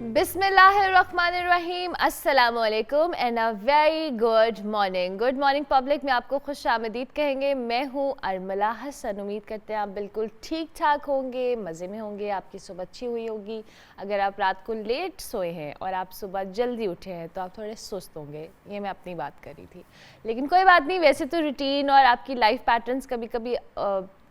बिस्मिल्लाहिर्रहमानिर्रहीम, अस्सलाम वालेकुम and a very good morning. Good morning public में आपको खुश आमदीद कहेंगे। मैं हूँ अरमला हसन। उम्मीद करते हैं आप बिल्कुल ठीक ठाक होंगे, मज़े में होंगे, आपकी सुबह अच्छी हुई होगी। अगर आप रात को लेट सोए हैं और आप सुबह जल्दी उठे हैं तो आप थोड़े सुस्त होंगे। ये मैं अपनी बात कर रही थी, लेकिन कोई बात नहीं। वैसे तो रूटीन और आपकी लाइफ पैटर्न्स कभी कभी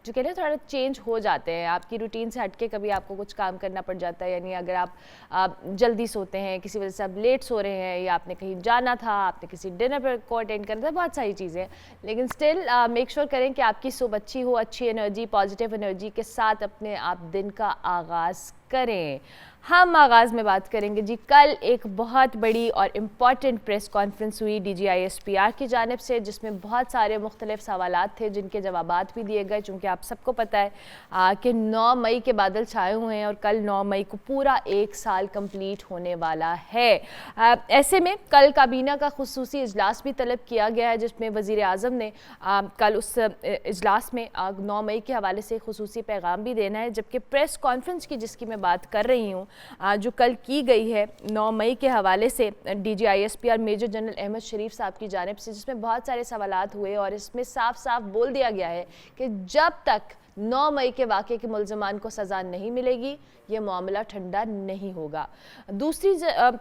जो कह रहे हैं थोड़ा चेंज हो जाते हैं। आपकी रूटीन से हटके कभी आपको कुछ काम करना पड़ जाता है, यानी अगर आप जल्दी सोते हैं, किसी वजह से आप लेट सो रहे हैं, या आपने कहीं जाना था, आपने किसी डिनर पर को अटेंड करना था, बहुत सारी चीज़ें। लेकिन स्टिल मेक श्योर करें कि आपकी सुबह अच्छी हो, अच्छी एनर्जी, पॉजिटिव एनर्जी के साथ अपने आप दिन का आगाज़ करें। हम आगाज़ में बात करेंगे जी, कल एक बहुत बड़ी और इम्पॉर्टेंट प्रेस कॉन्फ्रेंस हुई DGISPR की जानिब से, जिसमें बहुत सारे मुख्तलिफ सवालात थे जिनके जवाबात भी दिए गए। चूँकि आप सबको पता है कि 9 मई के बादल छाए हुए हैं और कल 9 मई को पूरा 1 साल कंप्लीट होने वाला है। ऐसे में कल काबीना का खुसूसी इजलास भी तलब किया गया है, जिसमें वज़ीर आज़म ने कल उस इजलास में 9 मई के हवाले से खुसूसी पैगाम भी देना है। जबकि प्रेस कॉन्फ्रेंस की जिसकी मैं बात कर रही हूँ जो कल की गई है 9 मई के हवाले से DGISPR मेजर जनरल अहमद शरीफ साहब की जानिब से, जिसमें बहुत सारे सवालात हुए और इसमें साफ साफ बोल दिया गया है कि जब तक 9 मई के वाक़े के मुल्ज़िमान को सज़ा नहीं मिलेगी ये मामला ठंडा नहीं होगा। दूसरी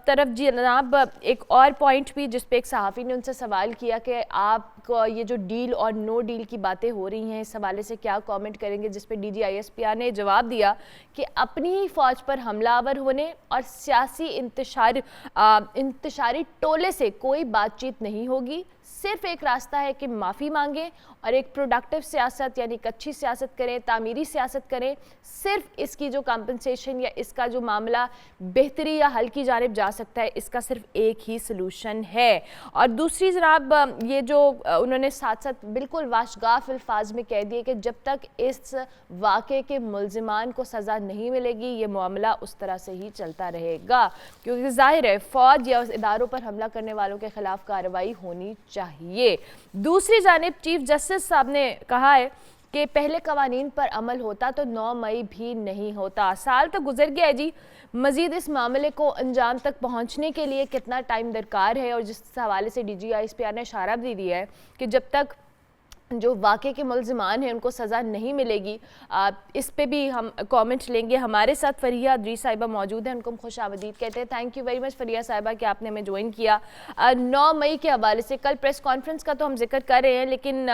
तरफ जनाब एक और पॉइंट भी, जिस पे एक सहाफ़ी ने उनसे सवाल किया कि आपको ये जो डील और नो डील की बातें हो रही हैं इस हवाले से क्या कमेंट करेंगे, जिस पे DGISPR ने जवाब दिया कि अपनी ही फ़ौज पर हमलावर होने और सियासी इंतशारी टोले से कोई बातचीत नहीं होगी। सिर्फ एक रास्ता है कि माफ़ी मांगें और एक प्रोडक्टिव सियासत यानी अच्छी सियासत करें, तामीरी सियासत करें। सिर्फ इसकी जो कंपनसेशन या इसका जो मामला बेहतरी या हल की जानिब जा सकता है, इसका सिर्फ एक ही सलूशन है। और दूसरी जनाब ये जो उन्होंने साथ साथ बिल्कुल वाशगाफ अल्फाज में कह दिए कि जब तक इस वाक़े के मुल्ज़िमान को सज़ा नहीं मिलेगी ये मामला उस तरह से ही चलता रहेगा, क्योंकि ज़ाहिर है फ़ौज या उस इदारों पर हमला करने वालों के ख़िलाफ़ कार्रवाई होनी चाहिए। दूसरी जानिब चीफ जस्टिस साहब ने कहा है कि पहले कवानीन पर अमल होता तो 9 मई भी नहीं होता। साल तो गुजर गया है जी, मज़ीद इस मामले को अंजाम तक पहुंचने के लिए कितना टाइम दरकार है। और जिस हवाले से DGISPR ने इशारा भी दिया है कि जब तक जो वाक़े के मुल्ज़िमान हैं उनको सज़ा नहीं मिलेगी, इस पे भी हम कमेंट लेंगे। हमारे साथ फरिया अदरी साहिबा मौजूद हैं, उनको हम खुश आमदीद कहते हैं। थैंक यू वेरी मच फरिया साहिबा कि आपने हमें ज्वाइन किया। 9 मई के हवाले से कल प्रेस कॉन्फ्रेंस का तो हम जिक्र कर रहे हैं, लेकिन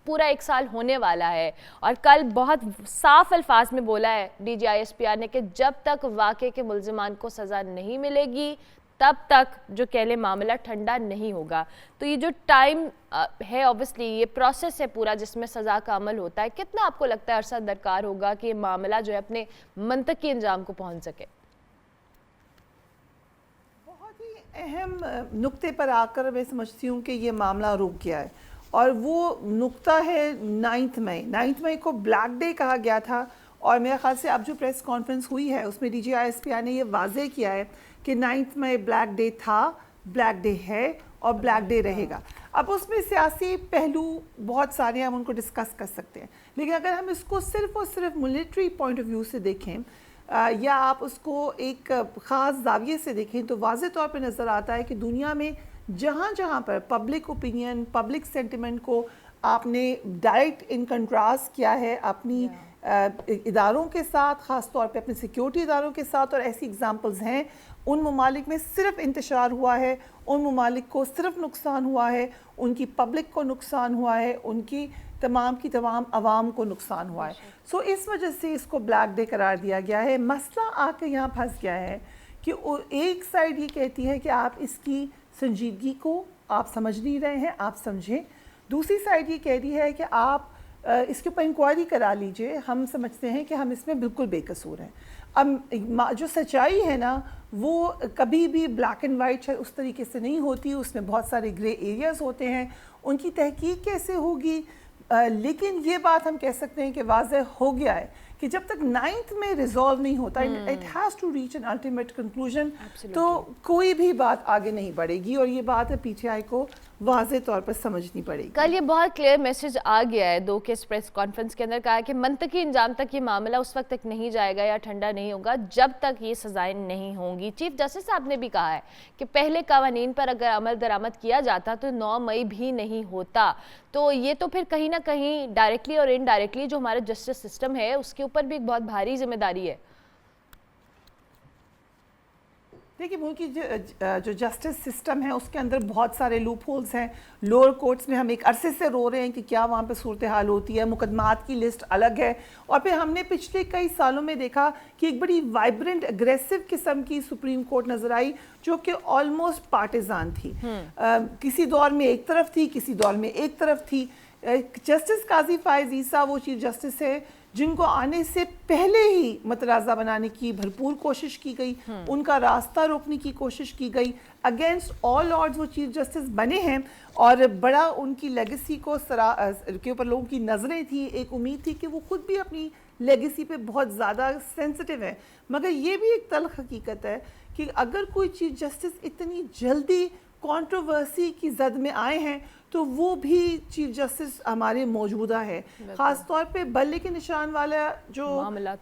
पूरा 1 साल होने वाला है और कल बहुत साफ अल्फाज में बोला है DGISPR ने कि जब तक वाक़े के मुल्ज़िमान को सज़ा नहीं मिलेगी तब तक जो कह लें मामला ठंडा नहीं होगा। तो ये जो टाइम है, ऑब्वियसली ये प्रोसेस है पूरा जिसमें सज़ा का अमल होता है, कितना आपको लगता है अरसा दरकार होगा कि मामला जो है अपने मंतकी अंजाम को पहुंच सके? बहुत ही अहम नुक्ते पर आकर मैं समझती हूँ कि ये मामला रुक गया है, और वो नुक्ता है 9 मई। 9 मई को ब्लैक डे कहा गया था, और मेरे ख्याल से अब जो प्रेस कॉन्फ्रेंस हुई है उसमें DGISPR ने ये वाज़े किया है कि 9 मई ब्लैक डे था, ब्लैक डे है और ब्लैक डे रहेगा। अब उसमें सियासी पहलू बहुत सारे हम उनको डिस्कस कर सकते हैं, लेकिन अगर हम इसको सिर्फ और सिर्फ मिलिट्री पॉइंट ऑफ व्यू से देखें या आप उसको एक ख़ास जाविये से देखें तो वाज़े तौर पे नज़र आता है कि दुनिया में जहाँ जहाँ पर पब्लिक ओपिनियन, पब्लिक सेंटिमेंट को आपने डायरेक्ट इन कंट्रास्ट किया है अपनी इदारों के साथ, ख़ास तौर पे अपने सिक्योरिटी इदारों के साथ, और ऐसी एग्जांपल्स हैं उन ममालिक में सिर्फ इंतशार हुआ है, उन ममालिक को सिर्फ नुकसान हुआ है, उनकी पब्लिक को नुकसान हुआ है, उनकी तमाम की तमाम आवाम को नुकसान हुआ है। सो इस वजह से इसको ब्लैक डे करार दिया गया है। मसला आकर यहाँ फंस गया है कि एक साइड ये कहती है कि आप इसकी संजीदगी को आप समझ नहीं रहे हैं, आप समझें। दूसरी साइड ये कह रही है कि आप इसके ऊपर इंक्वायरी करा लीजिए, हम समझते हैं कि हम इसमें बिल्कुल बेकसूर हैं। अब जो सच्चाई है ना वो कभी भी ब्लैक एंड वाइट उस तरीके से नहीं होती, उसमें बहुत सारे ग्रे एरियाज़ होते हैं, उनकी तहकीक कैसे होगी। लेकिन ये बात हम कह सकते हैं कि वाज़ेह हो गया है कि जब तक 9 में रिजॉल्व नहीं होता, it has to reach an ultimate conclusion, तो कोई भी बात आगे नहीं बढ़ेगी। और ये बात है PTI को वाज़े तौर पर समझनी पड़ेगी। कल ये बहुत क्लियर मैसेज आ गया है दो के प्रेस कॉन्फ्रेंस के अंदर, कहा है कि मंतकी इंजाम तक ये मामला उस वक्त तक नहीं जाएगा या ठंडा नहीं होगा जब तक ये सजाएं नहीं होंगी। चीफ जस्टिस साहब ने भी कहा है कि पहले कवानीन पर अगर अमल दरामद किया जाता तो 9 मई भी नहीं होता। तो ये तो फिर कहीं ना कहीं डायरेक्टली और इनडायरेक्टली जो हमारा जस्टिस सिस्टम है उसके ऊपर भी एक बहुत भारी जिम्मेदारी है। देखिए मुल्क की जो जस्टिस सिस्टम है उसके अंदर बहुत सारे लूप होल्स हैं। लोअर कोर्ट्स में हम एक अरसे से रो रहे हैं कि क्या वहाँ पे सूरत हाल होती है, मुकदमात की लिस्ट अलग है। और फिर हमने पिछले कई सालों में देखा कि एक बड़ी वाइब्रेंट एग्रेसिव किस्म की सुप्रीम कोर्ट नज़र आई जो कि ऑलमोस्ट पार्टिजान थी। किसी दौर में एक तरफ थी, किसी दौर में एक तरफ थी। जस्टिस काजी फायज़ ईसा वो चीफ जस्टिस है जिनको आने से पहले ही मतराज़ा बनाने की भरपूर कोशिश की गई, उनका रास्ता रोकने की कोशिश की गई। अगेंस्ट ऑल ऑड्स वो चीफ जस्टिस बने हैं और बड़ा उनकी लेगेसी के ऊपर लोगों की नज़रें थी। एक उम्मीद थी कि वो खुद भी अपनी लेगेसी पे बहुत ज़्यादा सेंसिटिव है। मगर ये भी एक तल्ख हकीकत है कि अगर कोई चीफ जस्टिस इतनी जल्दी कंट्रोवर्सी की जद में आए हैं तो वो भी चीफ जस्टिस हमारे मौजूदा है। ख़ास तौर पे बल्ले के निशान वाला जो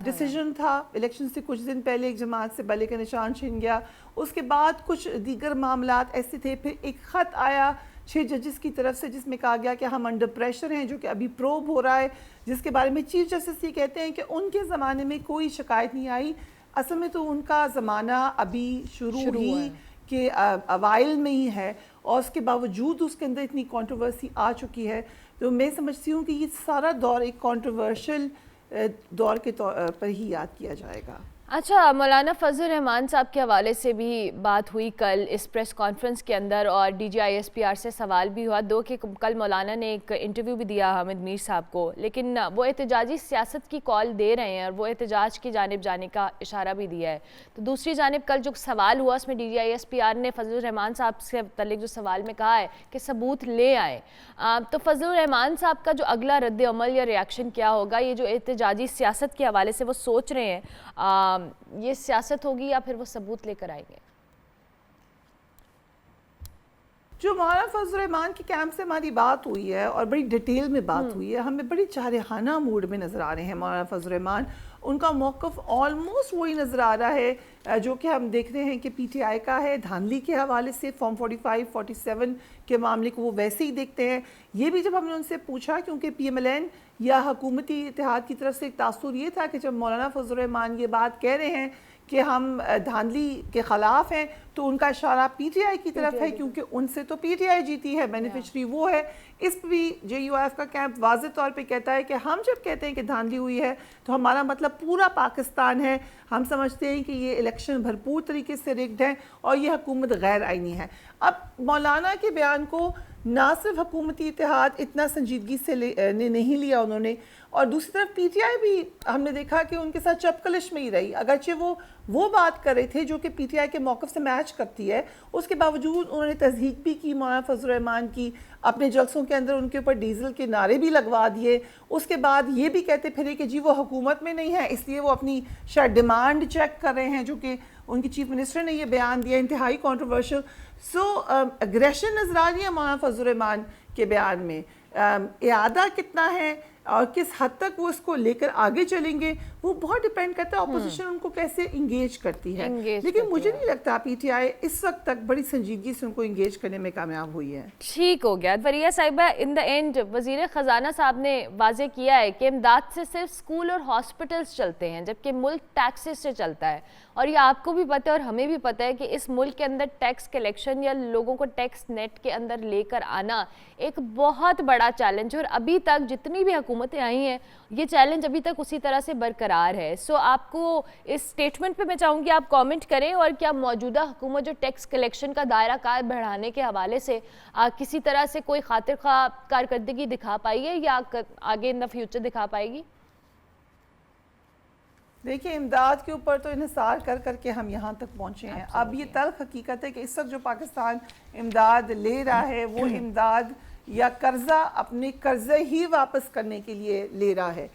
डिसीजन था इलेक्शन से कुछ दिन पहले, एक जमात से बल्ले का निशान छिन गया। उसके बाद कुछ दीगर मामलात ऐसे थे। फिर एक ख़त आया 6 जजेस की तरफ से जिसमें कहा गया कि हम अंडर प्रेशर हैं, जो कि अभी प्रोब हो रहा है, जिसके बारे में चीफ जस्टिस ये कहते हैं कि उनके ज़माने में कोई शिकायत नहीं आई। असल में तो उनका ज़माना अभी शुरू ही के अवाइल में ही है और उसके बावजूद उसके अंदर इतनी कंट्रोवर्सी आ चुकी है। तो मैं समझती हूँ कि ये सारा दौर एक कंट्रोवर्शियल दौर के तौर पर ही याद किया जाएगा। अच्छा, मौलाना फजल रहमान साहब के हवाले से भी बात हुई कल इस प्रेस कॉन्फ्रेंस के अंदर और DGISPR से सवाल भी हुआ। दो कि कल मौलाना ने एक इंटरव्यू भी दिया हामिद मीर साहब को, लेकिन वो एहतजाजी सियासत की कॉल दे रहे हैं और वो एहतजाज की जानिब जाने का इशारा भी दिया है। तो दूसरी जानिब कल जो सवाल हुआ उसमें DGISPR ने फजल रहमान साहब से मुतल्लिक जो सवाल में कहा है कि सबूत ले आए। तो फजल रहमान साहब का जो अगला रद्द अमल या रिएक्शन क्या होगा, ये जो एहतजाजी सियासत के हवाले से वो सोच रहे हैं ये सियासत होगी या फिर वो सबूत लेकर आएंगे? जो मौलाना फजल रहमान के कैंप से हमारी बात हुई है और बड़ी डिटेल में बात हुई है, हमें बड़ी चारेखाना मूड में नज़र आ रहे हैं मौलाना फजल रहमान। उनका मौक़िफ़ ऑलमोस्ट वही नज़र आ रहा है जो कि हम देख रहे हैं कि PTI का है। धांधली के हवाले से फॉर्म 45, 47 के मामले को वो वैसे ही देखते हैं। ये भी जब हमने उनसे पूछा, क्योंकि PMLN या हुकूमती इत्तेहाद की तरफ से एक तासुर ये था कि जब मौलाना फजल रहमान ये बात कह रहे हैं कि हम धांधली के ख़िलाफ़ हैं, तो उनका इशारा PTI की तरफ है क्योंकि उनसे तो PTI जीती है, बेनिफिशरी वो है। इस पर भी JUIF का कैंप वाज़े तौर पे कहता है कि हम जब कहते हैं कि धांधली हुई है तो हमारा मतलब पूरा पाकिस्तान है। हम समझते हैं कि ये इलेक्शन भरपूर तरीके से रिग्ड है और ये हुकूमत गैर आइनी है। अब मौलाना के बयान को ना सिर्फ हुकूमती इत्तेहाद इतना संजीदगी से नहीं लिया उन्होंने, और दूसरी तरफ PTI भी हमने देखा कि उनके साथ चपकलिश में ही रही। अगरचे वो बात कर रहे थे जो कि PTI के मौक़िफ़ से मैच करती है, उसके बावजूद उन्होंने तज़हीक भी की मौलाना फजल रहमान की। अपने जलसों के अंदर उनके ऊपर डीजल के नारे भी लगवा दिए। उसके बाद ये भी कहते फिरे कि जी वो हुकूमत में नहीं है, इसलिए वो अपनी शायद डिमांड चेक कर रहे हैं, जो कि उनकी चीफ मिनिस्टर ने ये बयान दिया, इंतहाई कॉन्ट्रोवर्शियल। अग्रेशन नज़र आ रही है मौलाना फजल रहमान के बयान में। इरादा कितना है और किस हद तक वो इसको लेकर आगे चलेंगे वो बहुत डिपेंड करता है अपोजिशन उनको कैसे इंगेज करती है। लेकिन मुझे नहीं लगता PTI इस वक्त तक बड़ी संजीदगी से उनको इंगेज करने में कामयाब हुई है। ठीक हो गया वरिया साहिबा। इन द एंड वज़ीर ख़जाना साहब ने वाजे किया है कि इमदाद से सिर्फ स्कूल और हॉस्पिटल्स चलते हैं जबकि मुल्क टैक्सेस से चलता है। और ये आपको भी पता है और हमें भी पता है कि इस मुल्क के अंदर टैक्स कलेक्शन या लोगों को टैक्स नेट के अंदर लेकर आना एक बहुत बड़ा चैलेंज है और अभी तक जितनी भी हुकूमतें आई हैं ये चैलेंज अभी तक उसी तरह से बरकरार है। सो आपको इस स्टेटमेंट पे मैं चाहूँगी आप कमेंट करें और क्या मौजूदा हुकूमत जो टैक्स कलेक्शन का दायरा कार बढ़ाने के हवाले से किसी तरह से कोई खातिर ख्वाह कारकर्दगी दिखा पाई है या आगे इन द फ्यूचर दिखा पाएगी? देखिए, इमदाद के ऊपर तो इन्हिसार कर करके हम यहाँ तक पहुँचे हैं। अब ये तल्ख हकीकत है कि इस वक्त जो पाकिस्तान इमदाद ले रहा है वो इमदाद या कर्जा अपने कर्जे ही वापस करने के लिए ले रहा है।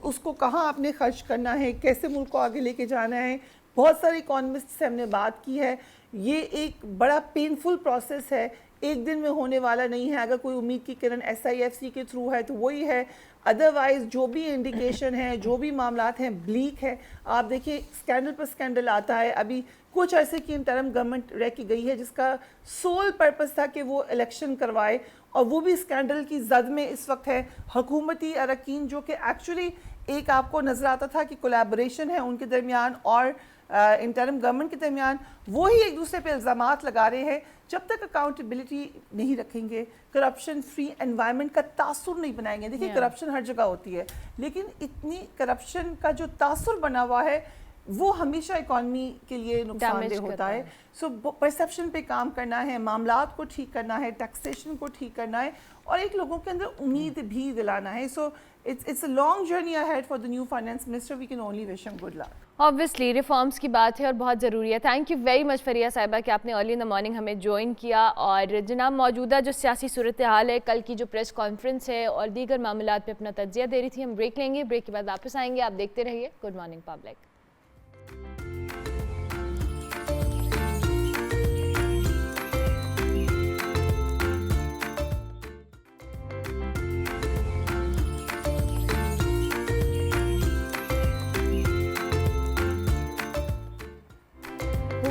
उसको कहाँ आपने खर्च करना है, कैसे मुल्क को आगे लेके जाना है, बहुत सारे इकोनॉमिस्ट से हमने बात की है। ये एक बड़ा पेनफुल प्रोसेस है एक दिन में होने वाला नहीं है। अगर कोई उम्मीद की किरण SIFC के थ्रू है तो वही है, अदरवाइज जो भी इंडिकेशन है, जो भी मामलात हैं, ब्लीक है। आप देखिए स्कैंडल पर स्कैंडल आता है। अभी कुछ अरसे की इंटरम गवर्नमेंट रह की गई है जिसका सोल पर्पस था कि वो इलेक्शन करवाए, और वो भी स्कैंडल की जद में इस वक्त है। हुकूमती अरकान जो कि एक्चुअली एक आपको नज़र आता था कि कोलैबोरेशन है उनके दरमियान और इंटरम गवर्नमेंट के दरमियान, वो ही एक दूसरे पे इल्ज़ामात लगा रहे हैं। जब तक अकाउंटेबिलिटी नहीं रखेंगे, करप्शन फ्री एनवायरनमेंट का तासुर नहीं बनाएंगे। देखिए करप्शन हर जगह होती है, लेकिन इतनी करप्शन का जो तासुर बना हुआ है वो हमेशा इकॉनमी के लिए नुकसानदेह होता है। सो परसेप्शन पे काम करना है, मामलात को ठीक करना है, टैक्सेशन को ठीक करना है, और एक लोगों के अंदर उम्मीद भी दिलाना है। सो it's a long journey ahead for the new finance minister. We can only wish him good luck. Obviously reforms की बात है और बहुत ज़रूरी है। थैंक यू वेरी मच फरिया साहिबा कि आपने अर्ली इन द मॉर्निंग हमें ज्वाइन किया। और जनाब मौजूदा जो सियासी सूरत हाल है, कल की जो प्रेस कॉन्फ्रेंस है और दीगर मामलात पे अपना तज्जिया दे रही थी। हम ब्रेक लेंगे, ब्रेक के बाद वापस आएंगे। आप देखते रहिए good morning public.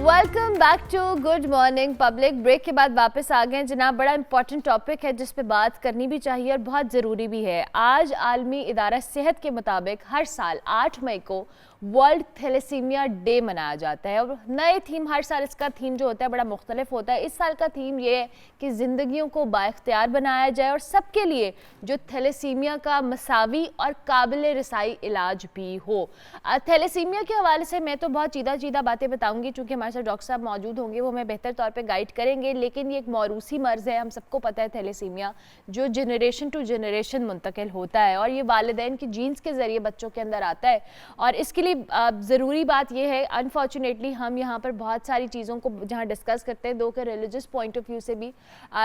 Welcome back to good morning public. Break के बाद वापस आ गए जनाब। बड़ा इंपॉर्टेंट टॉपिक है जिस पे बात करनी भी चाहिए और बहुत ज़रूरी भी है। आज आलमी इदारा सेहत के मुताबिक हर साल 8 मई को वर्ल्ड थैलेसीमिया डे मनाया जाता है। और नए थीम, हर साल इसका थीम जो होता है बड़ा मुख्तलिफ होता है। इस साल का थीम ये है कि ज़िंदगियों को बाइख्तियार बनाया जाए और सबके लिए जो थैलेसीमिया का मसावी और काबिल रसाई इलाज भी हो। थैलेसीमिया के हवाले से मैं तो बहुत चीदा बातें बताऊंगी, चूँकि हमारे साथ डॉक्टर साहब मौजूद होंगे, वो हमें बेहतर तौर पे गाइड करेंगे। लेकिन ये एक मौरूसी मर्ज़ है, हम सबको पता है थैलेसीमिया, जो जनरेशन टू जनरेशन मुंतकिल होता है और ये वालिदैन की जीन्स के ज़रिए बच्चों के अंदर आता है। और इसके लिए ज़रूरी बात यह है, अनफॉर्चुनेटली हम यहाँ पर बहुत सारी चीज़ों को जहाँ डिस्कस करते हैं दो के रिलीजियस पॉइंट ऑफ व्यू से भी,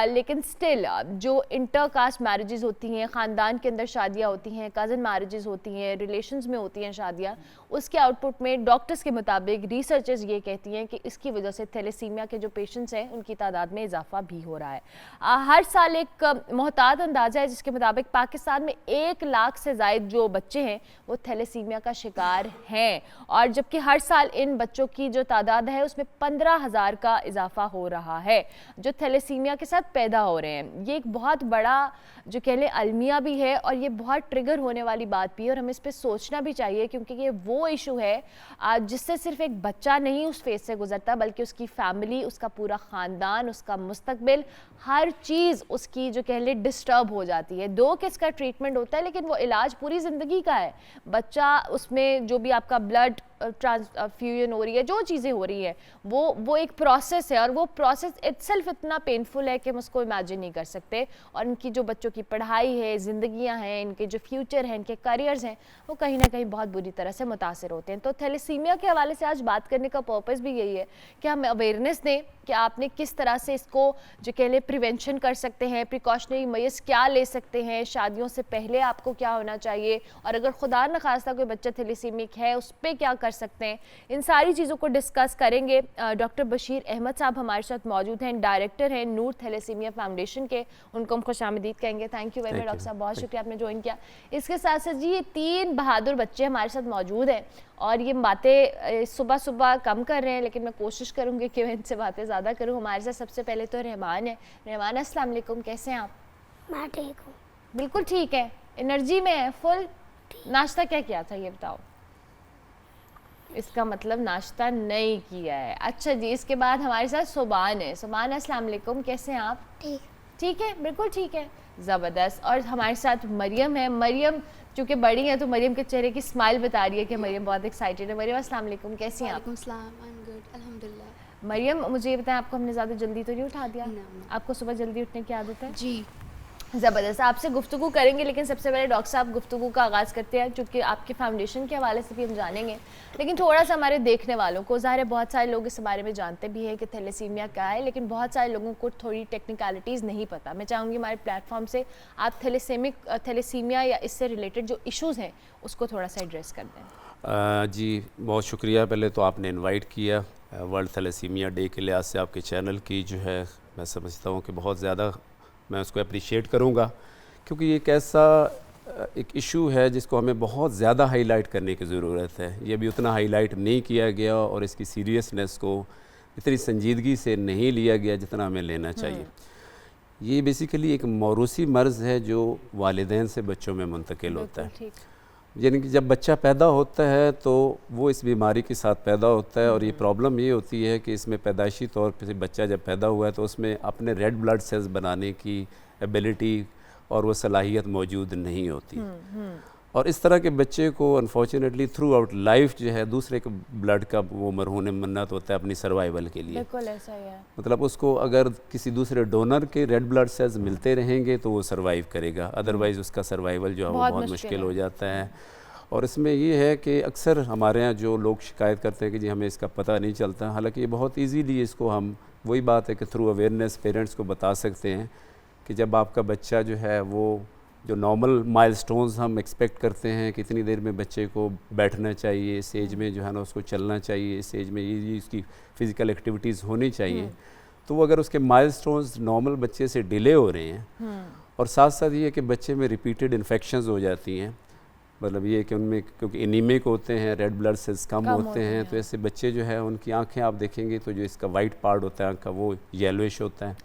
लेकिन स्टिल जो इंटर कास्ट मैरिजेस होती हैं, ख़ानदान के अंदर शादियाँ होती हैं, कज़न मैरिजेस होती हैं, रिलेशंस में होती हैं शादियाँ, उसके आउटपुट में डॉक्टर्स के मुताबिक रिसर्चर्स ये कहती हैं कि इसकी वजह से थैलेसीमिया के जो पेशेंट्स हैं उनकी तादाद में इजाफा भी हो रहा है। हर साल एक मोहतात अंदाज़ा है जिसके मुताबिक पाकिस्तान में 1 लाख से ज़ायद जो बच्चे हैं वो थैलेसीमिया का शिकार हैं, और जबकि हर साल इन बच्चों की जो तादाद है उसमें 15,000 का इजाफा हो रहा है जो थैलेसीमिया के साथ पैदा हो रहे हैं। ये एक बहुत बड़ा जो कह लें अलमिया भी है और ये बहुत ट्रिगर होने वाली बात भी है, और हमें इस पर सोचना भी चाहिए क्योंकि ये वो इशू है जिससे सिर्फ एक बच्चा नहीं उस फेज से गुजरता, बल्कि उसकी फैमिली, उसका पूरा ख़ानदान, उसका मुस्तकबिल, हर चीज़ उसकी जो कह लें डिस्टर्ब हो जाती है। 2 केस का ट्रीटमेंट होता है लेकिन वो इलाज पूरी ज़िंदगी का है। बच्चा उसमें जो भी आपका ब्लड ट्रांसफ्यूजन हो रही है, जो चीज़ें हो रही है वो एक प्रोसेस है, और वो प्रोसेस इटसेल्फ इतना पेनफुल है कि हम उसको इमेजिन नहीं कर सकते। और इनकी जो बच्चों की पढ़ाई है, ज़िंदगियां हैं, इनके जो फ्यूचर हैं, इनके करियर्स हैं, वो कहीं ना कहीं बहुत बुरी तरह से मुतासर होते हैं। तो थैलेसीमिया के हवाले से आज बात करने का पर्पस भी यही है कि हम अवेयरनेस दें कि आपने किस तरह से इसको जो कह लें प्रिवेंशन कर सकते हैं, प्रिकॉशनरी मेजर्स क्या ले सकते हैं, शादियों से पहले आपको क्या होना चाहिए, और अगर खुदा न खास्ता कोई बच्चा थैलेसीमिक है उस पर क्या कर सकते हैं। इन सारी चीज़ों को डिस्कस करेंगे। डॉक्टर बशीर अहमद साहब हमारे साथ मौजूद हैं, डायरेक्टर हैं नूर थैलेसीमिया फाउंडेशन के, उनको हम खुशामदीद कहेंगे। Thank you very much doctor साहब, बहुत शुक्रिया आपने ज्वाइन किया। इसके साथ साथ जी ये 3 बहादुर बच्चे हमारे साथ मौजूद हैं और ये बातें सुबह सुबह कम कर रहे हैं, लेकिन मैं कोशिश करूँगी कि मैं इनसे बातें ज़्यादा करूँ। हमारे साथ सबसे पहले तो रहमान है। रहमान अस्सलाम वालेकुम, कैसे हैं आप? मैं ठीक हूँ। बिल्कुल ठीक है, एनर्जी में है फुल। नाश्ता क्या किया था ये बताओ? इसका मतलब नाश्ता नहीं किया है। अच्छा जी, इसके बाद हमारे साथ सुबान है। सुबान अस्सलाम वालेकुम, कैसे हैं आप? ठीक। ठीक है, बिल्कुल ठीक है, ज़बरदस्त। और हमारे साथ मरियम है। मरियम चूँकि बड़ी है तो मरियम के चेहरे की स्माइल बता रही है कि मरियम बहुत एक्साइटेड है। मरियम अस्सलाम वालेकुम, कैसी हैं आप? वालेकुम सलाम, आई एम गुड अल्हम्दुलिल्लाह। मरियम मुझे ये बताएं, आपको हमने ज़्यादा जल्दी तो नहीं उठा दिया? ना। आपको सुबह जल्दी उठने की आदत है? जी। ज़बरदस्त। आपसे गुफ्तगू करेंगे, लेकिन सबसे पहले डॉक्टर साहब गुफ्तगू का आगाज़ करते हैं चूँकि आपके फाउंडेशन के हवाले से भी हम जानेंगे, लेकिन थोड़ा सा हमारे देखने वालों को, ज़ाहिर है बहुत सारे लोग इस बारे में जानते भी हैं कि थैलेसीमिया क्या है, लेकिन बहुत सारे लोगों को थोड़ी टेक्निकलिटीज़ नहीं पता। मैं चाहूँगी हमारे प्लेटफॉर्म से आप थैलेसीमिया या इससे रिलेटेड जो इशूज़ हैं उसको थोड़ा सा एड्रेस कर दें। जी बहुत शुक्रिया। पहले तो आपने इनवाइट किया वर्ल्ड थैलेसीमिया डे के लिहाज से आपके चैनल की जो है मैं समझता हूँ कि बहुत ज़्यादा मैं उसको अप्रिशिएट करूँगा, क्योंकि ये एक ऐसा एक इशू है जिसको हमें बहुत ज़्यादा हाईलाइट करने की ज़रूरत है। ये भी उतना हाईलाइट नहीं किया गया और इसकी सीरियसनेस को इतनी संजीदगी से नहीं लिया गया जितना हमें लेना चाहिए। ये बेसिकली एक मौरूसी मर्ज़ है जो वालिदैन से बच्चों में मुंतकिल होता है। यानी कि जब बच्चा पैदा होता है तो वो इस बीमारी के साथ पैदा होता है, और ये प्रॉब्लम ये होती है कि इसमें पैदाइशी तौर पे बच्चा जब पैदा हुआ है तो उसमें अपने रेड ब्लड सेल्स बनाने की एबिलिटी और वो सलाहियत मौजूद नहीं होती। और इस तरह के बच्चे को अनफॉर्चुनेटली थ्रू आउट लाइफ जो है दूसरे के ब्लड का वो मरहून मन्नत होता है अपनी सर्वाइवल के लिए। बिल्कुल ऐसा ही है। मतलब उसको अगर किसी दूसरे डोनर के रेड ब्लड सेल्स मिलते रहेंगे तो वो सर्वाइव करेगा, अदरवाइज़ उसका सर्वाइवल जो है वो बहुत मुश्किल हो जाता है। और इसमें ये है कि अक्सर हमारे यहाँ जो लोग शिकायत करते हैं कि जी हमें इसका पता नहीं चलता, हालांकि ये बहुत इजीली इसको हम वही बात है कि थ्रू अवेयरनेस पेरेंट्स को बता सकते हैं कि जब आपका बच्चा जो है वो जो नॉर्मल माइलस्टोन्स हम एक्सपेक्ट करते हैं कि इतनी देर में बच्चे को बैठना चाहिए, इस एज में जो है ना उसको चलना चाहिए, इस एज में ये उसकी फ़िज़िकल एक्टिविटीज़ होनी चाहिए, तो वो अगर उसके माइलस्टोन्स नॉर्मल बच्चे से डिले हो रहे हैं और साथ साथ ये कि बच्चे में रिपीटेड इन्फेक्शंस हो जाती हैं, मतलब ये कि उनमें क्योंकि एनीमिक होते हैं, रेड ब्लड सेल्स कम होते हैं, तो ऐसे बच्चे जो है उनकी आंखें आप देखेंगे तो जो इसका वाइट पार्ट होता है आँख का वो येलोइश होता है,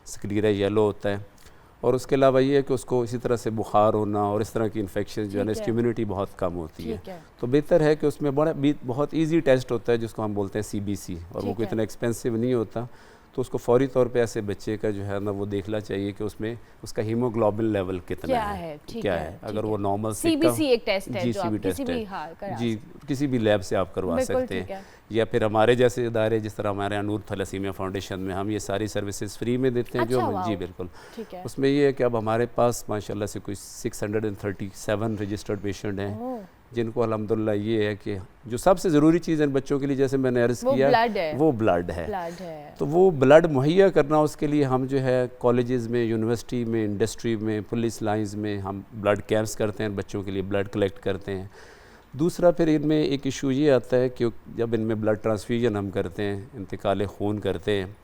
स्क्लीरा येलो होता है। और उसके अलावा ये है कि उसको इसी तरह से बुखार होना और इस तरह की इन्फेक्शन जो है ना इसकी इम्यूनिटी बहुत कम होती है। तो बेहतर है कि उसमें बहुत ईजी टेस्ट होता है जिसको हम बोलते हैं CBC, और वो कोई इतना एक्सपेंसिव नहीं होता, तो उसको फौरी तौर पे ऐसे बच्चे का जो है ना वो देखना चाहिए कि उसमें उसका हीमोग्लोबिन लेवल कितना है, क्या है। अगर वो नॉर्मल CBC एक टेस्ट है जो आप टेस्ट किसी भी है जी, किसी भी लैब से आप करवा सकते हैं, या फिर हमारे जैसे इदारे जिस तरह हमारे नूर थैलेसीमिया फाउंडेशन में हम ये सारी सर्विसेज फ्री में देते हैं। जो जी बिल्कुल, उसमें ये है कि अब हमारे पास माशाल्लाह से कोई 637 रजिस्टर्ड पेशेंट हैं जिनको अल्हम्दुलिल्लाह ये है कि जो सबसे ज़रूरी चीज़ है बच्चों के लिए, जैसे मैंने अर्ज़ किया, वो ब्लड है। तो वो ब्लड मुहैया करना, उसके लिए हम जो है कॉलेजेस में, यूनिवर्सिटी में, इंडस्ट्री में, पुलिस लाइंस में हम ब्लड कैंप्स करते हैं, बच्चों के लिए ब्लड कलेक्ट करते हैं। दूसरा फिर इनमें एक इशू ये आता है कि जब इनमें ब्लड ट्रांसफ्यूजन हम करते हैं, इंतकाल खून करते हैं,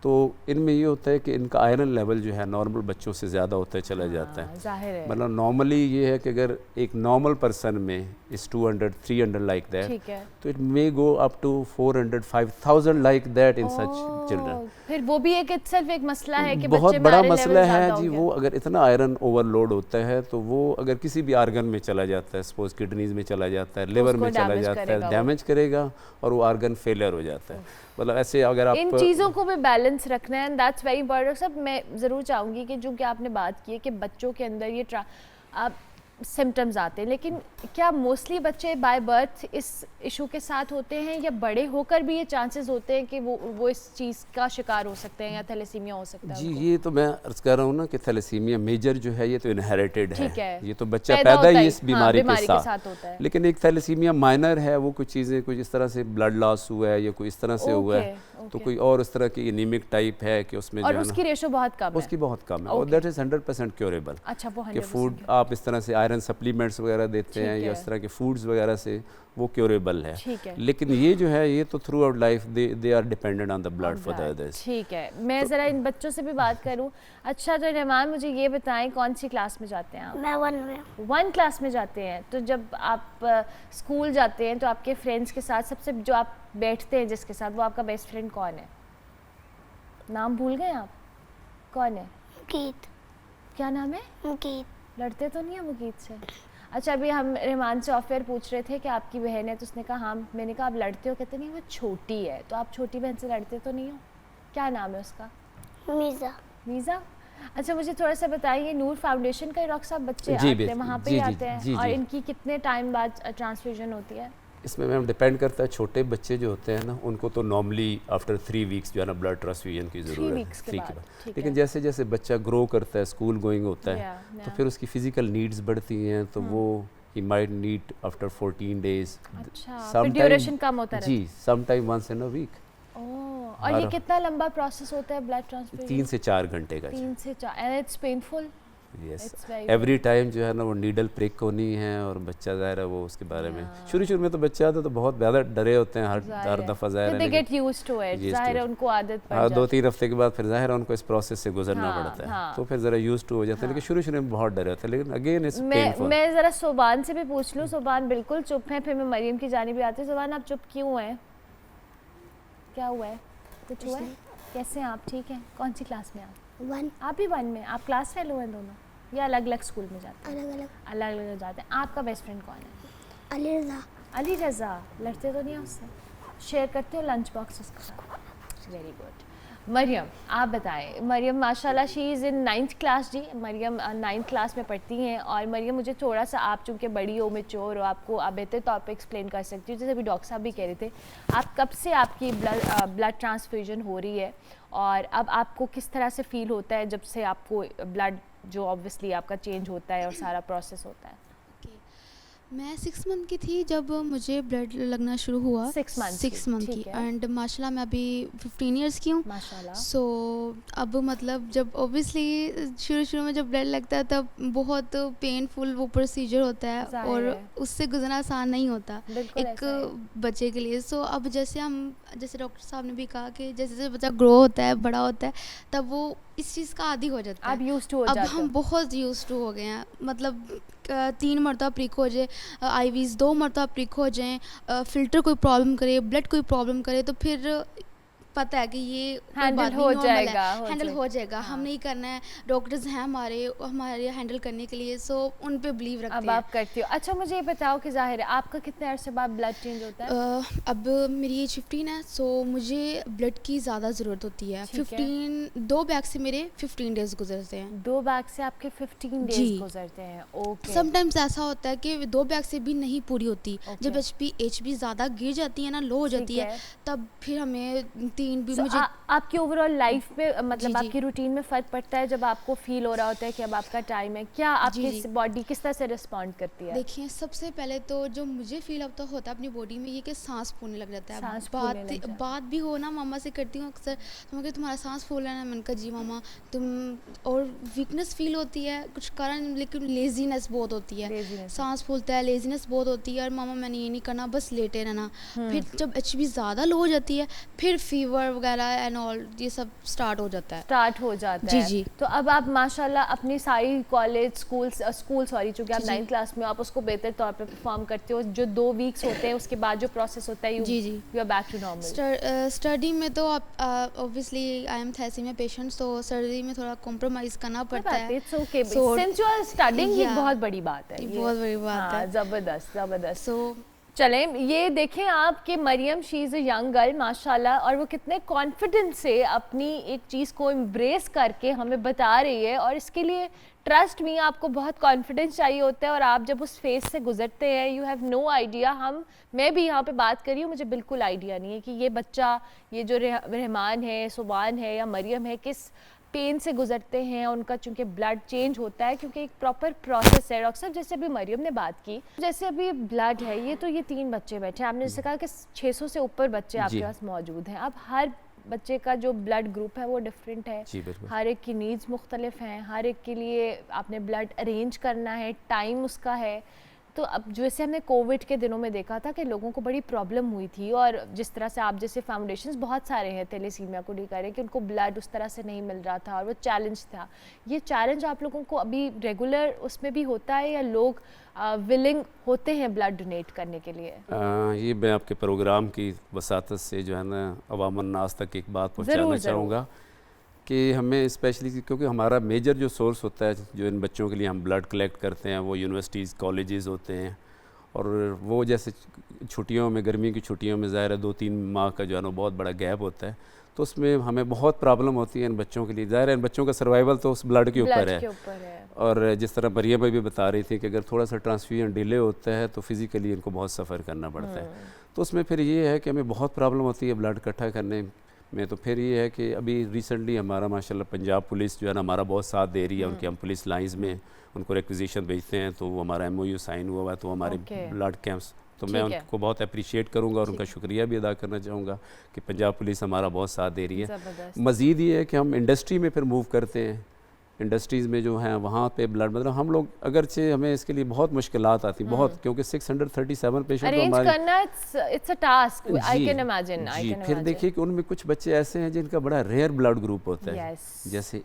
तो इनमें ये होता है कि इनका आयरन लेवल जो है नॉर्मल बच्चों से ज़्यादा होता चला जाता है। ज़ाहिर है, मतलब नॉर्मली ये है कि अगर एक नॉर्मल पर्सन में इस 200-300 लाइक दैट, तो it may go up to 400-5,000 like that in such children. फिर वो भी एक इत्सल्फ एक मसला है कि बहुत बड़ा मसला है जी। वो अगर इतना आयरन ओवरलोड होता है तो वो अगर किसी भी आर्गन में चला जाता है, सपोज किडनीज में चला जाता है, लिवर में चला जाता है, डैमेज करेगा और वो आर्गन फेलियर हो जाता है। मतलब ऐसे अगर आप इन चीज़ों को भी बैलेंस रखना है, एंड दैट्स वेरी इंपॉर्टेंट। सब मैं ज़रूर चाहूँगी कि जो कि आपने बात की है कि बच्चों के अंदर ये सिम्टम्स आते हैं, लेकिन क्या मोस्टली बच्चे बाय बर्थ इस इशू के साथ होते हैं या बड़े होकर भी ये चांसेस होते हैं कि वो इस चीज़ का शिकार हो सकते हैं या थैलेसीमिया हो सकता है? जी ये तो मैं अर्ज कर रहा हूँ ना कि थैलेसीमिया मेजर जो है ये तो इनहेरिटेड है, ये तो बच्चा पैदा ही इस बीमारी के साथ होता है। लेकिन एक थैलेसीमिया माइनर है, वो कुछ चीज़ें कुछ इस तरह से ब्लड लॉस हुआ है या कोई इस तरह से हुआ है, तो कोई और इस तरह की एनीमिक टाइप है कि उसमें और उसकी रेशो बहुत कम है, उसकी बहुत कम है, और दैट इज़ 100% क्योरेबल। अच्छा, वो कि फूड आप इस तरह से आयरन सप्लीमेंट्स वगैरह देते हैं या इस तरह के फूड्स वगैरह से वो क्योरेबल है। लेकिन ये जो है ये तो throughout life they are dependent on the blood for the others. ठीक है, मैं ज़रा इन बच्चों से भी बात करूं। अच्छा, तो रहमान मुझे ये बताएं कौन सी क्लास में जाते हैं आप? मैं 1 में। 1 क्लास में जाते हैं। तो जब आप स्कूल जाते हैं तो आपके फ्रेंड्स के साथ सबसे जो आप बैठते हैं जिसके साथ, वो आपका बेस्ट फ्रेंड कौन है? नाम भूल गए आप? कौन है? मुकीत। क्या नाम है? मुकीत। लड़ते तो नहीं है मुकीत से? अच्छा, अभी हम रहमान से ऑफेयर पूछ रहे थे कि आपकी बहन है, तो उसने कहा हाँ। मैंने कहा आप लड़ते हो? कहते नहीं, वो छोटी है। तो आप छोटी बहन से लड़ते तो नहीं हो? क्या नाम है उसका? मीज़ा। मीज़ा। अच्छा, मुझे थोड़ा सा बताइए, नूर फाउंडेशन का डॉक्टर साहब बच्चे आते हैं वहाँ पे ही आते हैं, और इनकी कितने टाइम बाद ट्रांसफ्यूजन होती है? इसमें मैम डिपेंड करता है। छोटे बच्चे जो होते हैं ना उनको तो नॉर्मली आफ्टर 3 वीक्स जो है ना ब्लड ट्रांसफ्यूजन की ज़रूरत है, 3 के बाद। लेकिन जैसे जैसे बच्चा ग्रो करता है, स्कूल गोइंग होता है, तो फिर उसकी फ़िज़िकल नीड्स बढ़ती हैं, तो वो ही माइट नीड आफ्टर 14 डेज़। अच्छा, ड्यूरेशन कम होता है जी, sometime once in a week. और ये कितना लंबा प्रोसेस होता है ब्लड ट्रांसफ्यूजन? 3 से 4 घंटे का। 3 से 4, and it's painful? Yes It's very every time जो है ना वो नीडल प्रिक होनी है, और बच्चा ज़ाहिर है वो उसके बारे में शुरू में तो बच्चे आते तो बहुत ज़्यादा डरे होते हैं हर दफ़ा ज़ाहिर है, they लेकिन get used to it, Used to ज़ाहिर है it. उनको आदत पड़ हाँ जाती 2-3 हफ्ते के बाद फिर ज़ाहिर है उनको इस प्रोसेस से गुजरना हाँ, पड़ता है, हाँ। तो फिर ज़रा यूज टू हो जाते हैं, लेकिन शुरू में बहुत डरे होते हैं, लेकिन अगेन इट्स मैं पेनफुल। मैं ज़रा सुबान से भी पूछ लूँ। सुबान बिल्कुल चुप है, फिर मैं मरियम की जानिब भी आती हूँ। सुबान आप चुप क्यों हैं? क्या हुआ है? कुछ हुआ है? कैसे हैं आप? ठीक हैं? कौन सी क्लास में आप? 1 आप भी 1 में? आप क्लास फेलो हैं दोनों या अलग अलग स्कूल में जाते हैं? अलग अलग अलग अलग जाते हैं। आपका बेस्ट फ्रेंड कौन है? अली रज़ा अली रज़ा। लड़ते तो नहीं हो उससे? शेयर करते हो लंच बॉक्स उसके साथ? Very good. मरियम आप बताएं। मरियम माशाल्लाह she is in 9th class जी। मरियम 9th क्लास में पढ़ती हैं। और मरियम मुझे थोड़ा सा, आप चूँकि बड़ी हो, मैच्योर हो, आपको आप बेहतर तौर पे एक्सप्लेन कर सकती हो। जैसे अभी डॉक्टर साहब भी कह रहे थे, आप कब से आपकी ब्लड ट्रांसफ्यूजन हो रही है और अब आपको किस तरह से फील होता है जब से आपको ब्लड जो ऑब्वियसली आपका चेंज होता है और सारा प्रोसेस होता है? मैं 6 मंथ की थी जब मुझे ब्लड लगना शुरू हुआ। 6 मंथ 6 मंथ की। ठीक है। एंड माशाल्लाह मैं अभी 15 इयर्स की हूँ। माशाल्लाह। सो अब मतलब जब ऑब्वियसली शुरू में जब ब्लड लगता है तब बहुत पेनफुल वो प्रोसीजर होता है ज़ाहिर और है। उससे गुजरना आसान नहीं होता बिल्कुल एक ऐसा है। बच्चे के लिए। सो अब जैसे डॉक्टर साहब ने भी कहा कि जैसे जैसे बच्चा ग्रो होता है, बड़ा होता है, तब वो इस चीज़ का आदी हो जाता आप है। यूज्ड टू हो अब जाते हम हो? बहुत यूज टू हो गए हैं। मतलब 3 मरतबा प्रिक हो जाए, आईवीज़ 2 मरतबा प्रिक हो जाएं, फ़िल्टर कोई प्रॉब्लम करे, ब्लड कोई प्रॉब्लम करे, तो फिर पता है कि ये कोई हैंडल बात नहीं, हो नॉर्मल जाएगा, है, हो हैंडल जाएगा। हो जाएगा। हाँ। हम नहीं करना है, डॉक्टर्स हैं हमारे हैंडल करने के लिए। सो उन पे बिलीव रखते अब हैं। आप करती हो। अच्छा मुझे ये बताओ कि ज़ाहिर है आपका कितने अरसे बाद ब्लड चेंज होता है? अब मेरी एज 15 है, सो मुझे ब्लड की ज़्यादा ज़रूरत होती है। ठीक है। 2 बैग से मेरे 15 डेज़ गुजरते हैं। 2 बैग से आपके 15 जी। डेज गुजरते हैं। ओके। समटाइम्स ऐसा होता है कि 2 बैग से भी नहीं पूरी होती। Okay. जब एचपी ज़्यादा गिर जाती है ना, लो हो जाती ठीक है, तब फिर हमें 3 भी So, मुझे आपकी ओवरऑल लाइफ में मतलब जी, जी। आपकी रूटीन में फ़र्क पड़ता है जब आपको फील हो रहा होता है कि अब आपका टाइम है? क्या जी, आपकी जी। बॉडी किस तरह से रिस्पॉन्ड करती है? देखिए, सबसे पहले तो जो मुझे फील होता है अपनी बॉडी में, ये कि सांस फूलने लग जाता है। सांस फूलने लग जाता है। बात भी हो ना, मामा से करती हूँ अक्सर, तो मैं कहती तुम्हारा सांस फूल रहा है ना। मैंने कहा जी मामा तुम, और वीकनेस फील होती है कुछ कारण, लेकिन लेजीनेस बहुत होती है। Laziness। सांस फूलता है, लेजीनेस बहुत होती है, और मामा मैंने ये नहीं करना, बस लेटे रहना। फिर जब एचबी ज़्यादा लो हो जाती है, फिर फीवर वगैरह एंड ऑल ये सब स्टार्ट हो जाता है। स्टार्ट हो जाता जी, है। जी। तो अब आप माशाल्लाह अपनी सारी कॉलेज स्कूल सॉरी चूँकि आप जी, जी। 9th क्लास में हो, आप उसको बेहतर तौर पे परफॉर्म करते हो। जो 2 वीक्स होते हैं उसके बाद जो प्रोसेस होता है जी, जी। You are back to normal. Study में तो आप obviously I am thalassemia patient, तो स्टडी में थोड़ा कॉम्प्रोमाइज़ करना पड़ता है। It's okay. So- since you are studying ये Yeah। बहुत बड़ी बात है। ये बहुत बड़ी बात है। ज़बरदस्त ज़बरदस्त। सो चलें ये देखें आप कि Maryam she is a young girl माशाल्लाह, और वो कितने कॉन्फिडेंस से अपनी एक चीज़ को एम्ब्रेस करके हमें बता रही है। और इसके लिए ट्रस्ट में आपको बहुत कॉन्फिडेंस चाहिए होता है। और आप जब उस फेज से गुजरते हैं यू हैव नो आइडिया। मैं भी यहाँ पे बात कर रही हूँ, मुझे बिल्कुल आइडिया नहीं है कि ये बच्चा, ये जो रहमान है, सुबान है या मरियम है, किस पेन से गुजरते हैं। उनका चूँकि ब्लड चेंज होता है क्योंकि एक प्रॉपर प्रोसेस है। डॉक्टर साहब जैसे अभी मरियम ने बात की, जैसे अभी ब्लड है, ये तो ये 3 बच्चे बैठे हैं, आपने जैसे कहा कि 600 से ऊपर बच्चे आपके जी। पास मौजूद हैं। अब हर बच्चे का जो ब्लड ग्रुप है वो डिफरेंट है, जी बिल्कुल। हर एक की नीड्स मुख्तलिफ हैं, हर एक के लिए आपने ब्लड अरेंज करना है, टाइम उसका है। तो अब जैसे हमने कोविड के दिनों में देखा था कि लोगों को बड़ी प्रॉब्लम हुई थी, और जिस तरह से आप जैसे फाउंडेशंस बहुत सारे हैं थैलेसीमिया को डील करें कि उनको ब्लड उस तरह से नहीं मिल रहा था और वो चैलेंज था। ये चैलेंज आप लोगों को अभी रेगुलर उसमें भी होता है या लोग विलिंग होते हैं ब्लड डोनेट करने के लिए? ये मैं आपके प्रोग्राम की वसातत से जो है ना अवाम अन्नास तक एक बात पहुँचाना ज़रूर। चाहूँगा कि हमें स्पेशली, क्योंकि हमारा मेजर जो सोर्स होता है जो इन बच्चों के लिए हम ब्लड कलेक्ट करते हैं वो यूनिवर्सिटीज़ कॉलेजेस होते हैं। और वो जैसे छुट्टियों में, गर्मी की छुट्टियों में ज़ाहिर है 2-3 माह का जो है ना बहुत बड़ा गैप होता है, तो उसमें हमें बहुत प्रॉब्लम होती है इन बच्चों के लिए। ज़ाहिर है इन बच्चों का सर्वाइवल तो उस ब्लड के ऊपर है। और जिस तरह मरियम भी बता रही थी कि अगर थोड़ा सा ट्रांसफ्यूजन डिले होता है तो फिज़िकली इनको बहुत सफ़र करना पड़ता है। तो उसमें फिर ये है कि हमें बहुत प्रॉब्लम होती है ब्लड इकट्ठा करने में। तो फिर ये है कि अभी रिसेंटली हमारा माशाल्लाह पंजाब पुलिस जो है ना हमारा बहुत साथ दे रही है। उनके हम पुलिस लाइंस में उनको रिक्विजिशन भेजते हैं, तो वो हमारा MOU साइन हुआ है, तो हमारे ब्लड कैंप्स, तो मैं उनको बहुत अप्रिशिएट करूंगा और उनका शुक्रिया भी अदा करना चाहूँगा कि पंजाब पुलिस हमारा बहुत साथ दे रही है। मज़ीद ये है कि हम इंडस्ट्री में फिर मूव करते हैं इंडस्ट्रीज़ में जो हैं वहाँ पे ब्लड, मतलब हम लोग अगरचे हमें इसके लिए बहुत मुश्किलात आती बहुत, क्योंकि 637 पेशेंट अरेंज करना it's a task, I can imagine. जी, फिर देखिए कि उनमें कुछ बच्चे ऐसे हैं जिनका बड़ा रेयर ब्लड ग्रुप होता है, जैसे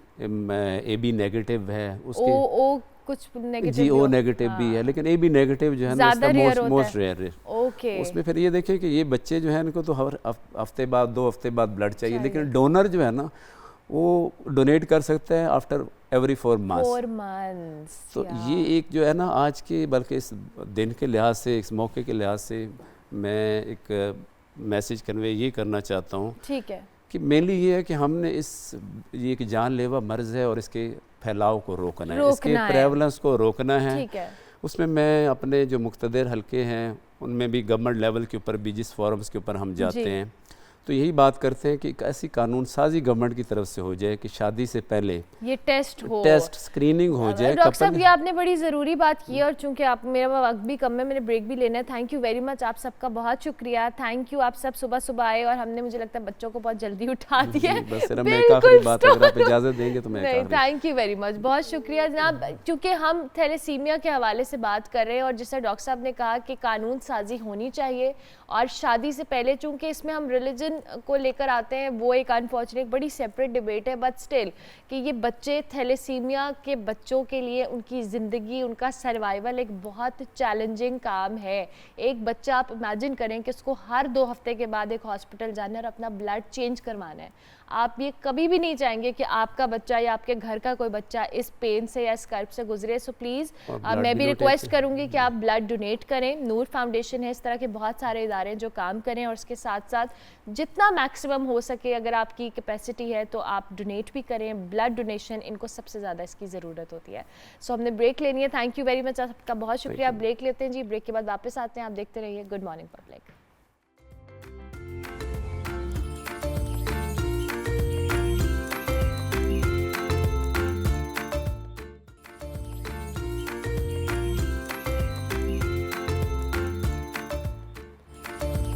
AB नेगेटिव है, उसके ओ कुछ नेगेटिव जी ओ नेगेटिव भी है, लेकिन AB नेगेटिव जो है ना इसका मोस्ट रेयर है। ओके, उसमें फिर ये देखें कि ये बच्चे जो है इनको तो हर हफ्ते बाद 2 हफ्ते बाद ब्लड चाहिए, लेकिन डोनर जो है ना वो डोनेट कर सकता है आफ्टर एवरी 4 मंथ्स। तो ये एक जो है ना आज के, बल्कि इस दिन के लिहाज से, इस मौके के लिहाज से मैं एक मैसेज कन्वे ये करना चाहता हूँ, ठीक है, कि मेनली ये है कि हमने ये एक जानलेवा मर्ज़ है और इसके फैलाव को रोकना है, इसके प्रेवलेंस को रोकना है। ठीक है। उसमें मैं अपने जो मुख्तदर हल्के हैं उनमें भी गवर्नमेंट लेवल के ऊपर भी जिस फोरम्स के ऊपर हम जाते हैं तो यही बात करते हैं कि एक ऐसी कानून साजी गवर्नमेंट की तरफ से हो जाए कि शादी से पहले ये टेस्ट स्क्रीनिंग हो जाए। डॉक्टर साहब ये आपने बड़ी ज़रूरी बात की है, और चूंकि आप मेरा वक्त भी कम है, मैंने ब्रेक भी लेना है। थैंक यू वेरी मच, आप सबका बहुत शुक्रिया, थैंक यू। आप सब सुबह सुबह आए और हमने मुझे लगता है बच्चों को बहुत जल्दी उठा दिया। थैंक यू वेरी मच, बहुत शुक्रिया जनाब। चूँकि हम थैलेसीमिया के हवाले से बात कर रहे हैं और जैसा डॉक्टर साहब ने कहा कि कानून साजी होनी चाहिए और शादी से पहले, चूँकि इसमें हम रिलीजन को लेकर आते हैं, वो एक अनफॉर्चुनेट बड़ी सेपरेट डिबेट है, बट स्टिल कि ये बच्चे थैलेसीमिया के बच्चों के लिए उनकी ज़िंदगी, उनका सर्वाइवल एक बहुत चैलेंजिंग काम है। एक बच्चा आप इमेजिन करें कि उसको हर 2 हफ्ते के बाद एक हॉस्पिटल जाना और अपना ब्लड चेंज करवाना है। आप ये कभी भी नहीं चाहेंगे कि आपका बच्चा या आपके घर का कोई बच्चा इस पेन से या स्कर्प से गुजरे। सो प्लीज़ मैं भी रिक्वेस्ट करूंगी कि आप ब्लड डोनेट करें। नूर फाउंडेशन है, इस तरह के बहुत सारे इदारे हैं जो काम करें, और उसके साथ साथ जितना मैक्सिमम हो सके अगर आपकी कैपेसिटी है तो आप डोनेट भी करें। ब्लड डोनेशन इनको सबसे ज़्यादा इसकी ज़रूरत होती है। सो हमने ब्रेक लेनी है। थैंक यू वेरी मच, आपका बहुत शुक्रिया। ब्रेक लेते हैं जी, ब्रेक के बाद वापस आते हैं। आप देखते रहिए good morning public.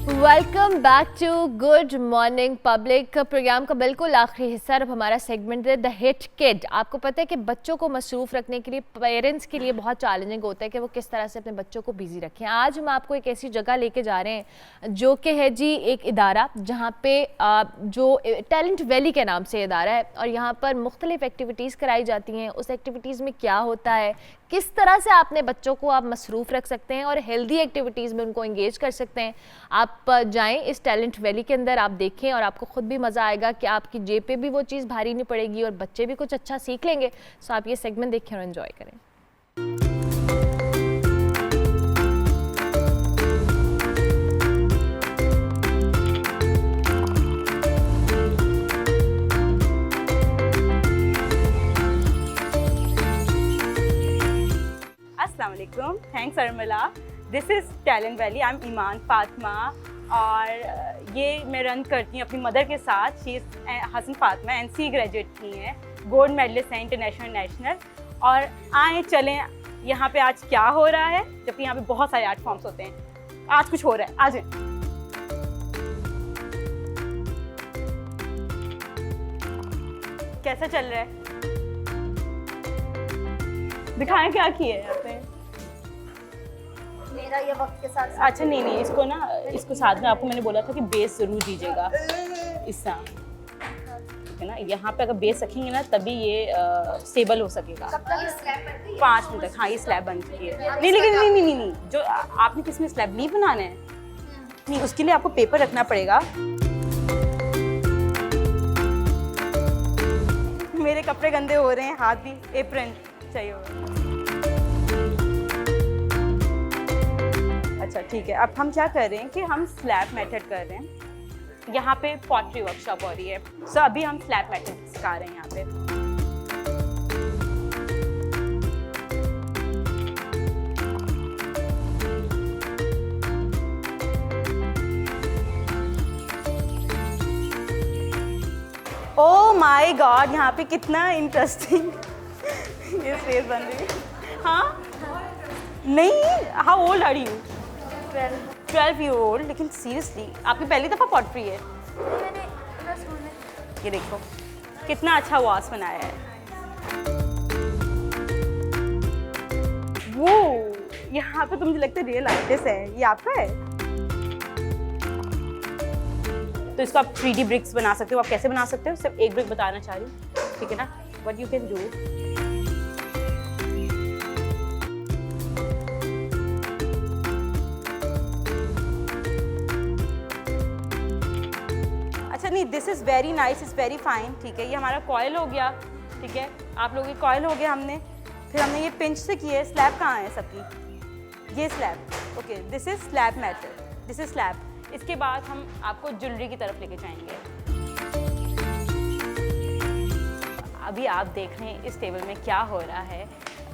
Welcome back to good morning public. Program का बिल्कुल आखिरी हिस्सा, अब हमारा सेगमेंट है द हिट किड। आपको पता है कि बच्चों को मसरूफ़ रखने के लिए पेरेंट्स के लिए बहुत चैलेंजिंग होता है कि वो किस तरह से अपने बच्चों को बिजी रखें। आज हम आपको एक ऐसी जगह लेके जा रहे हैं जो कि है जी एक इदारा, जहाँ पे जो टैलेंट वैली के नाम से इदारा है, और यहाँ पर मुख्तलिफ एक्टिविटीज़ कराई जाती हैं। उस एक्टिविटीज़ में क्या होता है, किस तरह से अपने बच्चों को आप मसरूफ़ रख सकते हैं और हेल्दी एक्टिविटीज़ में उनको एंगेज कर सकते हैं। आप जाएं इस टैलेंट वैली के अंदर, आप देखें और आपको खुद भी मज़ा आएगा कि आपकी जेब पे भी वो चीज़ भारी नहीं पड़ेगी और बच्चे भी कुछ अच्छा सीख लेंगे। सो आप ये सेगमेंट देखें और एंजॉय करें। अस्सलाम वालेकुम, thanks Armala. This is talent valley. I am Iman Fatima और ये मैं रन करती हूँ अपनी मदर के साथ। She is Hasan Fatima, NCE graduate की हैं, गोल्ड मेडलिस्ट हैं इंटरनेशनल नेशनल। और आए चलें यहाँ पे आज क्या हो रहा है, जबकि यहाँ पे बहुत सारे आर्ट फॉर्म्स होते हैं। आज कुछ हो रहा है, आ जाएं। कैसा चल रहा है, दिखाएं क्या किए हैं यहाँ पे। मेरा ये वक्त के साथ अच्छा नहीं, इसको ना, इसको साथ में आपको मैंने बोला था कि बेस ज़रूर दीजिएगा इसका, ठीक है ना। यहाँ पे अगर बेस रखेंगे ना तभी ये स्टेबल हो सकेगा। कब तक स्लैब बनती है? 5 मिनट तक। हाँ, ये स्लैब बन चुकी है। नहीं लेकिन नहीं, जो आपने किसमें स्लैब नहीं बनाना है, नहीं, उसके लिए आपको पेपर रखना पड़ेगा। मेरे कपड़े गंदे हो रहे हैं, हाथ भी, एप्रन चाहिए होगा। अच्छा ठीक है, अब हम क्या कर रहे हैं कि हम स्लैब मेथड कर रहे हैं। यहाँ पे पॉटरी वर्कशॉप हो रही है। सो अभी हम स्लैब मेथड सिखा रहे हैं यहाँ पे। ओह माय गॉड, यहाँ पे कितना इंटरेस्टिंग ये स्पेस बन रही है। हाँ नहीं, how old are you? 12 year old. लेकिन सीरियसली आपकी पहली दफ़ा पॉटरी है? ये देखो कितना अच्छा वास बनाया है। वो यहाँ पे तो मुझे लगता है रियल आर्टिस्ट है, ये आपका है? तो इसको आप 3D ब्रिक्स बना सकते हो। आप कैसे बना सकते हो, सिर्फ एक ब्रिक बताना चाह रही हूँ, ठीक है ना? व्हाट यू कैन डू, अच्छा नहीं, this is very nice, is very fine, ठीक है। ये हमारा कॉयल हो गया, ठीक है, आप लोगों की कॉयल हो गया हमने। फिर हमने ये पिंच से किए। स्लैब कहाँ है सबकी? ये slab, okay, this is slab method, this is slab. इसके बाद हम आपको ज्वेलरी की तरफ लेके जाएंगे। अभी आप देख रहे हैं इस टेबल में क्या हो रहा है,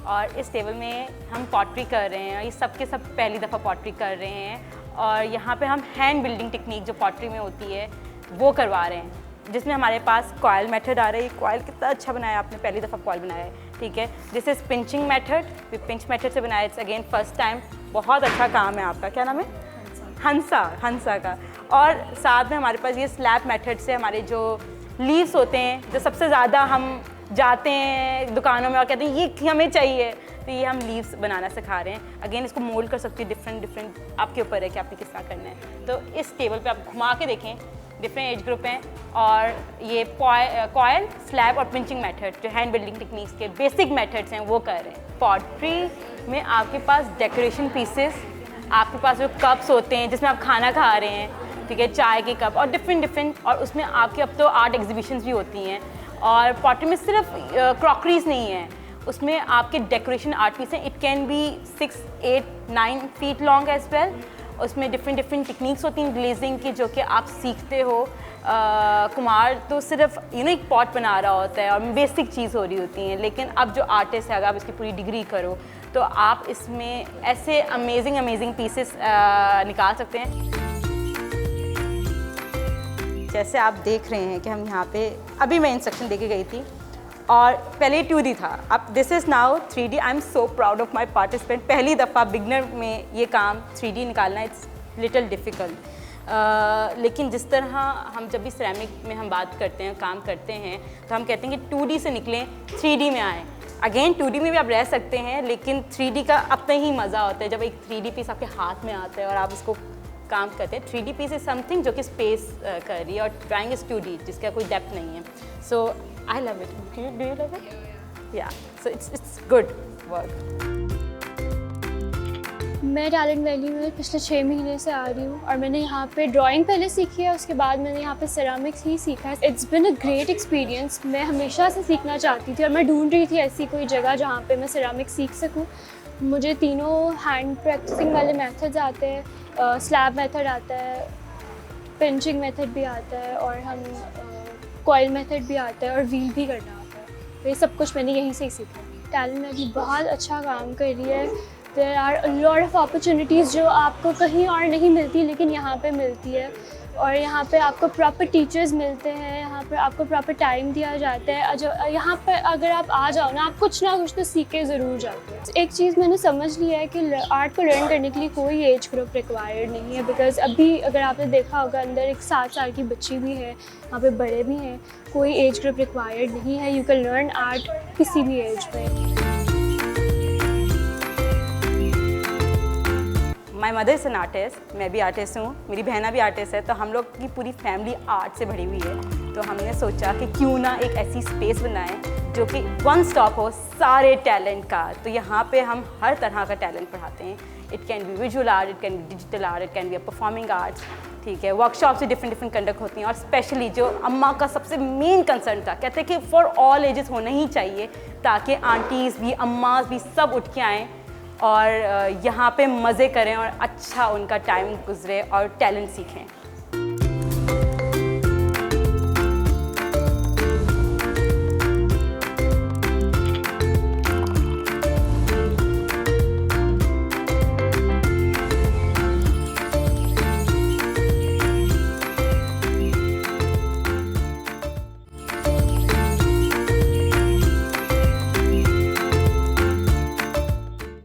और इस टेबल में हम पॉटरी कर रहे हैं। ये सब के सब पहली दफ़ा पॉटरी कर रहे हैं, और यहाँ पे हम हैंड बिल्डिंग टेक्निक जो पॉटरी में होती है वो करवा रहे हैं, जिसमें हमारे पास कॉयल मेथड आ रहा है। कॉयल कितना अच्छा बनाया आपने, पहली दफ़ा कॉयल बनाया है, ठीक है। This is pinching method, pinch method से बनाया, इट्स अगेन फर्स्ट टाइम। बहुत अच्छा काम है आपका, क्या नाम है? हंसा का। और साथ में हमारे पास ये स्लैब मेथड से हमारे जो लीव्स होते हैं, जो सबसे ज़्यादा हम जाते हैं दुकानों में और कहते हैं ये हमें चाहिए, तो ये हम लीव्स बनाना सिखा रहे हैं। अगेन इसको मोल्ड कर सकते हैं, डिफरेंट आपके ऊपर है कि आपने किस तरह करना है। तो इस टेबल पे आप घुमा के देखें, डिफरेंट एज ग्रुप हैं, और ये कॉयल, स्लैब और पिंचिंग मेथड जो हैंड बिल्डिंग टेक्निक्स के बेसिक मेथड्स हैं वो कर रहे हैं। पॉटरी में आपके पास डेकोरेशन पीसेस, आपके पास जो कप्स होते हैं जिसमें आप खाना खा रहे हैं, ठीक है, चाय के कप, और डिफरेंट, और उसमें आपके अब तो आर्ट एग्जीबिशंस भी होती हैं। और पॉटरी में सिर्फ क्रॉकरीज नहीं है, उसमें आपके डेकोरेशन आर्ट पीस हैं। It can be 6, 8, 9 feet long as well. उसमें डिफरेंट टेक्निक्स होती हैं ग्लेजिंग की, जो कि आप सीखते हो। कुमार तो सिर्फ एक पॉट बना रहा होता है और बेसिक चीज़ हो रही होती हैं, लेकिन अब जो आर्टिस्ट है, अगर आप इसकी पूरी डिग्री करो तो आप इसमें ऐसे अमेजिंग पीसेस निकाल सकते हैं। जैसे आप देख रहे हैं कि हम यहाँ पे, अभी मैं इंस्ट्रक्शन देके गई थी, और पहले 2D था, अब this is now 3D। I am so proud of my participant. पहली दफ़ा बिगनर में ये काम 3D निकालना, इट्स लिटिल डिफ़िकल्ट। लेकिन जिस तरह हम जब भी सिरेमिक में हम बात करते हैं, काम करते हैं, तो हम कहते हैं कि 2D से निकलें, 3D में आएँ। अगेन 2D में भी आप रह सकते हैं, लेकिन 3D का अपना ही मज़ा होता है जब एक 3D पीस आपके हाथ में आता है और आप उसको काम करते हैं। 3D पीस इज़ समथिंग जो कि स्पेस कर रही है, और ड्राइंग इज़ 2D जिसका कोई डेप्थ नहीं है। सो I love it. Do you love it? Yeah. So it's good work. मैं टैलेंट वैली में पिछले 6 महीने से आ रही हूँ, और मैंने यहाँ पे ड्राइंग पहले सीखी है, उसके बाद मैंने यहाँ पे सेरामिक्स ही सीखा है। It's been a great experience. मैं हमेशा से सीखना चाहती थी, और मैं ढूंढ रही थी ऐसी कोई जगह जहाँ पे मैं सेरामिक्स सीख सकूँ। मुझे तीनों हैंड प्रैक्टिसिंग वाले मेथड्स आते हैं, स्लैब मेथड आता है, पिंचिंग मेथड भी आता है, और हम कॉयल मेथड भी आता है, और व्हील भी करना आता है। तो ये सब कुछ मैंने यहीं से ही सीखा। टैलेंट वैली बहुत अच्छा काम कर रही है। There are a lot of opportunities जो आपको कहीं और नहीं मिलती, लेकिन यहाँ पे मिलती है। और यहाँ पे आपको प्रॉपर टीचर्स मिलते हैं, यहाँ पे आपको प्रॉपर टाइम दिया जाता है। जो यहाँ पर अगर आप आ जाओ ना, आप कुछ ना कुछ तो सीख के ज़रूर जाते हैं। एक चीज़ मैंने समझ लिया है कि आर्ट को लर्न करने के लिए कोई एज ग्रुप रिक्वायर्ड नहीं है, बिकॉज अभी अगर आपने देखा होगा, अंदर एक 7 साल की बच्ची भी है, यहाँ पे बड़े भी हैं, कोई एज ग्रुप रिक्वायर्ड नहीं है। यू कैन लर्न आर्ट किसी भी एज में। My mother is an artist, मैं भी आर्टिस्ट हूँ, मेरी बहना भी आर्टिस्ट है, तो हम लोग की पूरी फैमिली आर्ट से भरी हुई है। तो हमने सोचा कि क्यों ना एक ऐसी स्पेस बनाएं जो कि वन स्टॉप हो सारे टैलेंट का। तो यहाँ पे हम हर तरह का टैलेंट पढ़ाते हैं। It can B visual art, it can B digital art, it can be performing arts, ठीक है। वर्कशॉप से डिफरेंट कंडक्ट होती हैं, और स्पेशली जो अम्मा का सबसे मेन कंसर्न था, कहते हैं कि फॉर ऑल एजेस होना ही चाहिए, ताकि आंटीज़ भी, अम्माज भी सब उठ के आएँ और यहाँ पे मज़े करें और अच्छा उनका टाइम गुजरे और टैलेंट सीखें।